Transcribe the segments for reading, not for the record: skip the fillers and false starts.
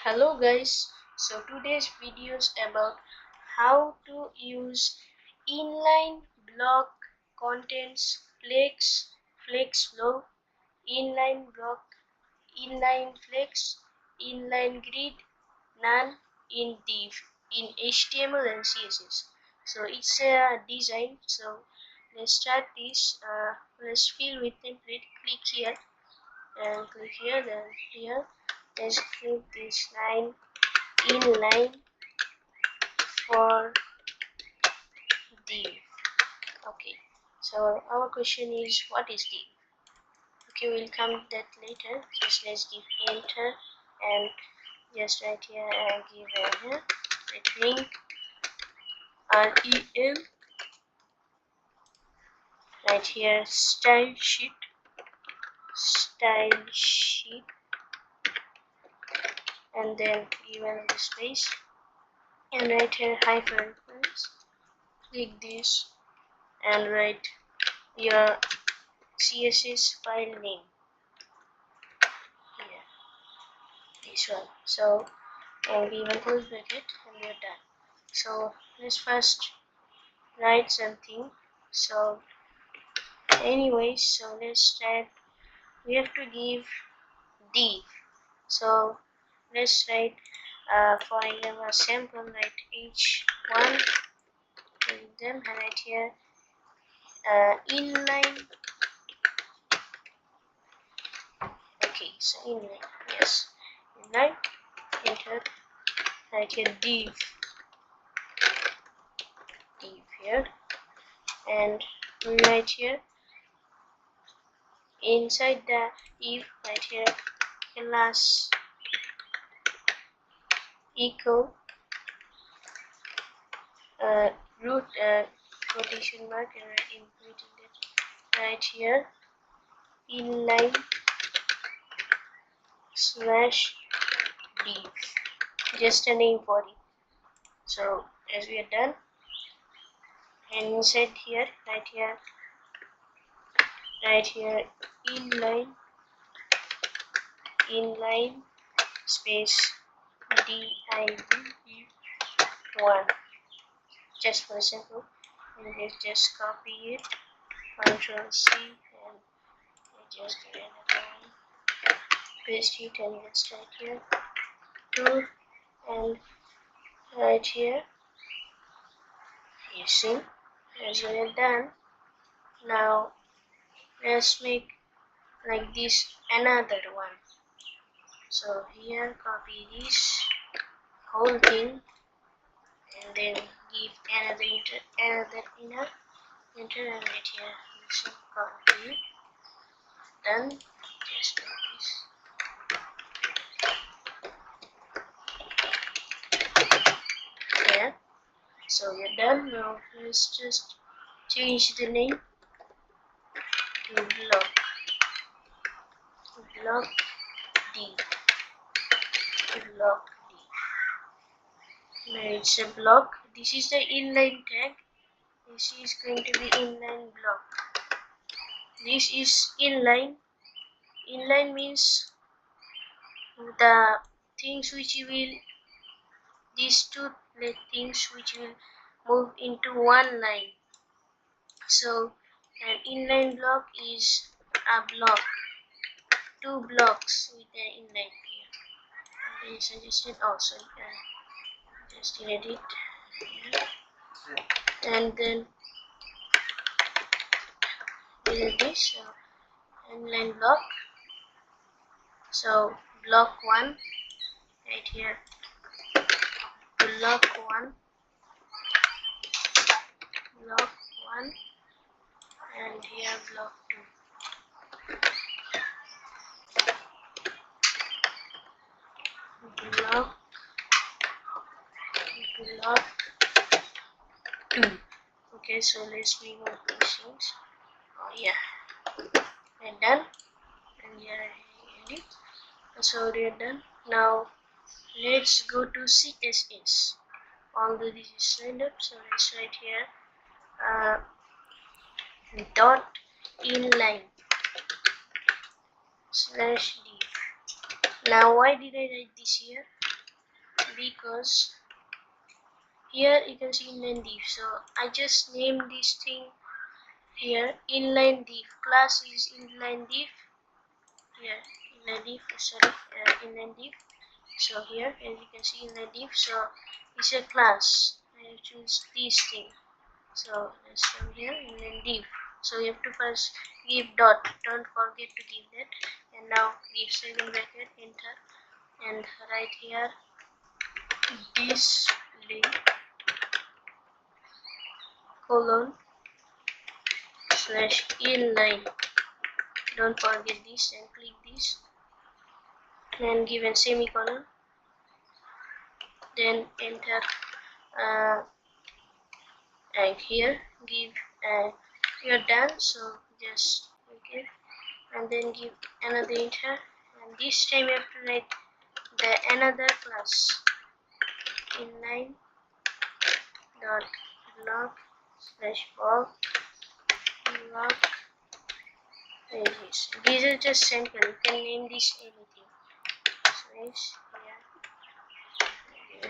Hello guys, so today's video is about how to use inline block contents, flex flow, inline block, inline flex, inline grid, none in div in HTML and CSS. So it's a design. So let's start this. Let's fill with template. Click here and click here, then here. Let's click this line inline for div. Okay, so our question is, what is div? Okay, we'll come to that later. Just let's give enter and just right here and give a link rem right here style sheet and then even the space and right here hyperlinks. Click this and write your CSS file name here, this one. So and we will close bracket and we are done. So let's first write something. So anyways, so let's start. We have to give div. So let's write for example sample, write h1 and then right here inline. Okay, so inline, yes, inline, enter, right here div here, and right here inside the if right here class equal root quotation mark and including that right here inline slash div, just a name for it. So as we are done, and inside here right here inline space div1, just for example, and let's just copy it, Ctrl C, and just get another one, paste it, and let's right here 2 and right here. You see, as we are done. Now let's make like this another one. So here copy this whole thing and then give another inner enter and right here so copy, done. Just do this here. So we're done. Now let's just change the name to block D. Now it's a block. This is the inline tag. This is going to be inline block. This is inline. Inline means the things which will, these two things which will move into one line. So an inline block is a block, two blocks with an inline here. And they suggested also just edit it and then edit this inline block. So block 1 right here, block 1 and here block 2, block 2. Okay, so let's remove these things. Oh yeah, and done. And here edit. So we're done. Now let's go to CSS. Although this is signed up, so let's write here dot inline slash div. Now why did I write this here? because here you can see inline div. So I just named this thing here inline div. Class is inline div. Here inline div. Sorry, inline div. So here, as you can see inline div. So it's a class. I choose this thing. So let's come here inline div. So you have to first give dot. Don't forget to give that. And now give second bracket, enter, and write here display colon slash inline. Don't forget this and click this. Then give a semicolon. Then enter. And here give you're done. So just okay, and then give another enter. And this time you have to write the another class inline dot block slash block pages. These are just sample. You can name this anything. Slash here.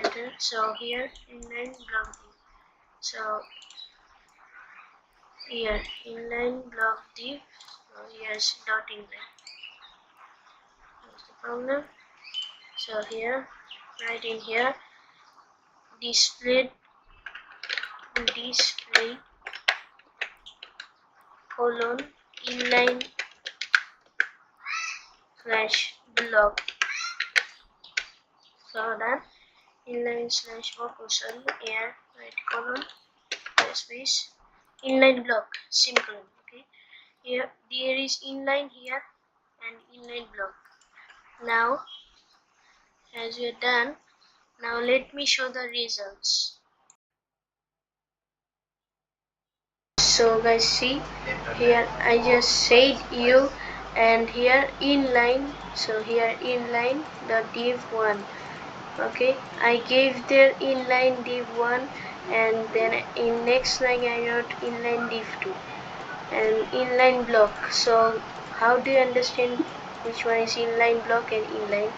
Enter. So here inline block div. So here inline block div. So here's dot inline. That's the problem. So here, right in here, display colon inline slash block. So that inline slash block. Oh sorry, here right colon space inline block simple. Okay, here there is inline here and inline block. Now as we are done, now let me show the results. So guys, see here I just said you, and here inline. So here inline the div 1. Okay, I gave there inline div 1, and then in next line I wrote inline div 2 and inline block. So how do you understand which one is inline block and inline?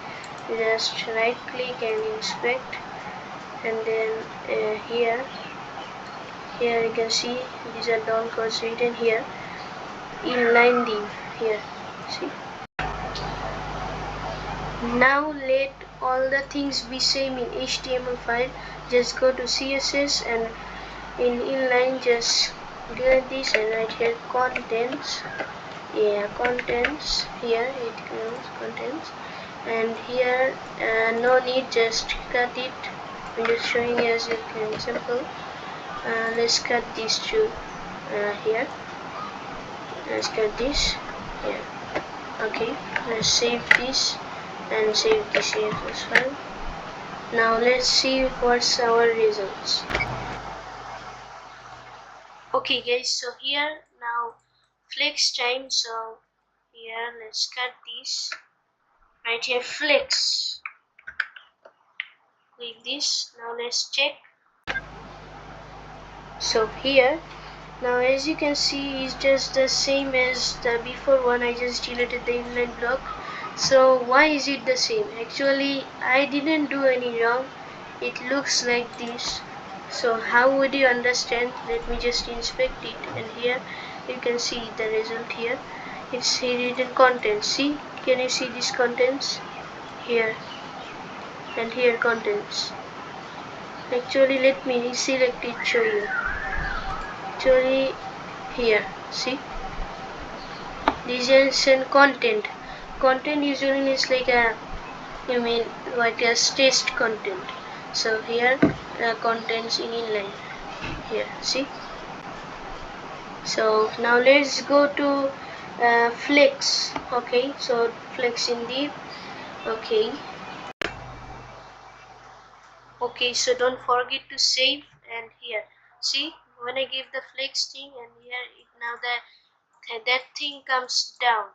You just right click and inspect, and then here you can see these are down codes written here inline div here. See, now let all the things be same in HTML file. Just go to CSS and in inline just delete this and write here contents. Yeah, contents here it comes contents, and here no need, just cut it. I'm just showing you as an example. Let's cut this to here. Let's cut this here. Okay, let's save this and save this CSS file. Now let's see what's our results. Okay guys, so here now flex time. So here let's cut this right here, flex. Click this. Now let's check. So here now as you can see it's just the same as the before one. I just deleted the inline block. So why is it the same? Actually I didn't do any wrong. It looks like this. So how would you understand? Let me just inspect it, and here you can see the result here. It's written contents. See, can you see these contents here and here contents? Actually let me select it, show you. Actually here, see, this is an content. Content usually is like a, you mean like a test content. So here contents in inline here, see. So now let's go to flex. Okay, so flex in div. Okay, so don't forget to save. And here see, when I give the flex thing, and here it now that thing comes down.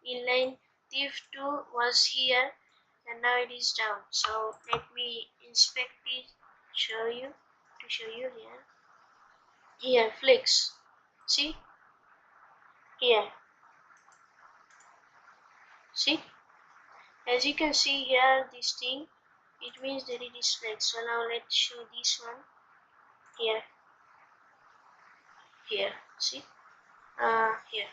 Inline div 2 was here and now it is down. So let me inspect it, show you here flex. See here, see, as you can see here, this thing it means that it is flex. So now let's show this one here. See, here.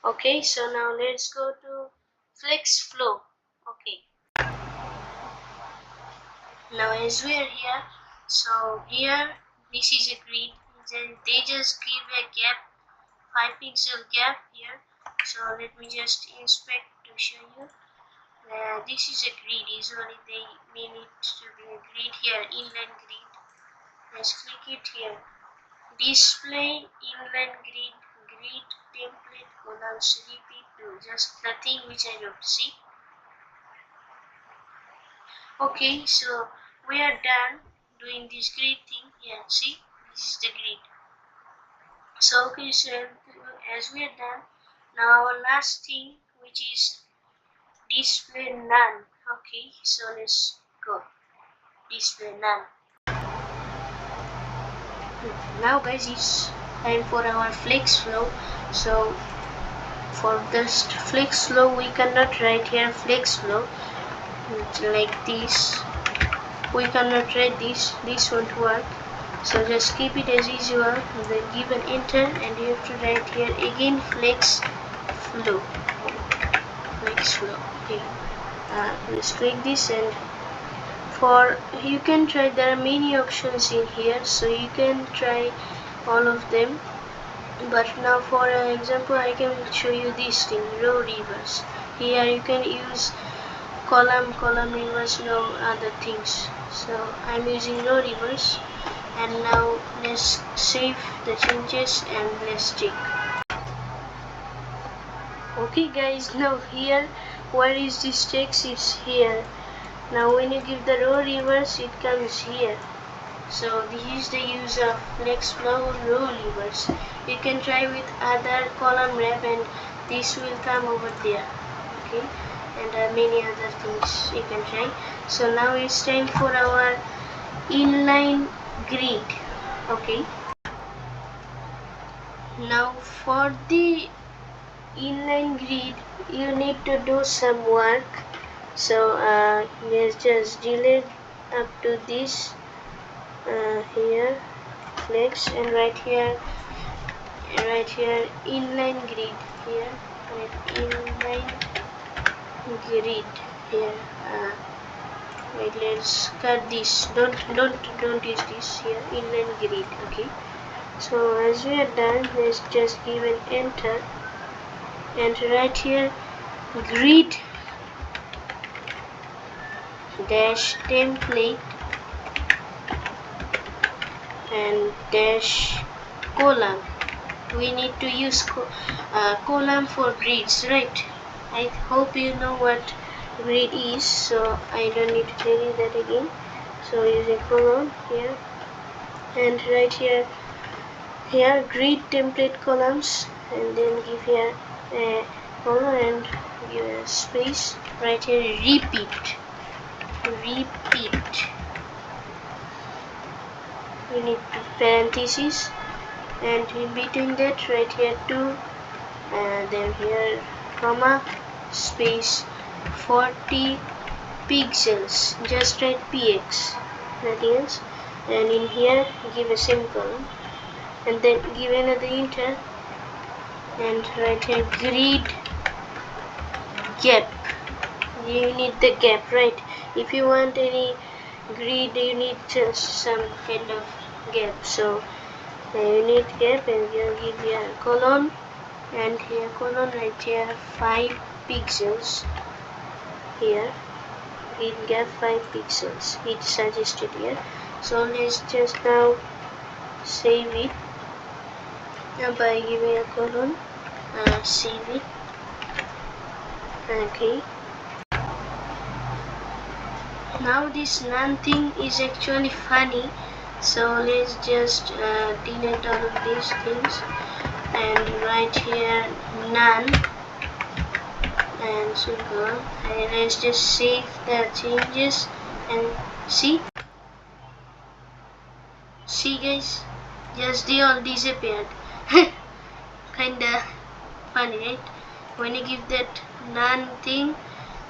Okay, so now let's go to flex flow. Okay, now as we are here, so here this is a grid. Then they just give a gap, 5 pixel gap here. So let me just inspect to show you. This is a grid. Usually they mean it to be a grid here, inline grid. Let's click it here. Display inline grid, grid template columns repeat to, just the thing which I wrote. See. Okay, so we are done doing this grid thing here. See, this is the grid. So okay, so as we are done, now our last thing, which is display none. Okay, so let's go display none. Now guys, it's time for our flex flow. So for this flex flow, we cannot write here flex flow like this. We cannot write this won't work. So just keep it as usual, then give an enter, and you have to write here again flex flow. Okay, let's click this, and for you can try, there are many options in here, so you can try all of them. But now for example, I can show you this thing, row reverse. Here you can use column reverse, no other things. So I'm using row reverse, and now let's save the changes and let's check. Okay guys, now here where is this text? It's here. Now when you give the row reverse, it comes here. So this is the use of flex flow row reverse. You can try with other column wrap, and this will come over there. Okay, and many other things you can try. So now it's time for our inline grid. Okay, now for the inline grid you need to do some work. So let's just delete up to this here flex, and right here inline grid here, inline grid here. Right, let's cut this. Don't use this here, inline grid. Okay, so as we are done, let's just give an enter, and right here grid dash template and dash column. We need to use column for grids, right? I hope you know what grid is, so I don't need to tell you that again. So using column here, and right here grid template columns, and then give here a column and give a space. Right here repeat. We need parentheses, and in between that right here 2, and then here comma space 40 pixels, just write px, nothing else, and in here give a semicolon, and then give another enter, and right here grid gap. You need the gap, right? If you want any grid, you need just some kind of gap, so you need gap, and you give here colon, and here colon, right here 5 pixels here, grid gap 5 pixels, it's suggested here. So let's just now save it by giving a colon, save it. Okay, now this none thing is actually funny, so let's just delete all of these things, and right here none, and so go, and let's just save the changes, and see guys, just they all disappeared. Kinda funny, right? When you give that none thing,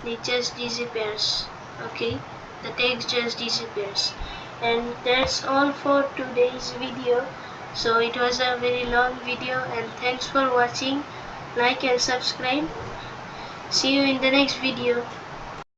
it just disappears. Okay, the text just disappears. And that's all for today's video. So it was a very long video, and thanks for watching. Like and subscribe. See you in the next video.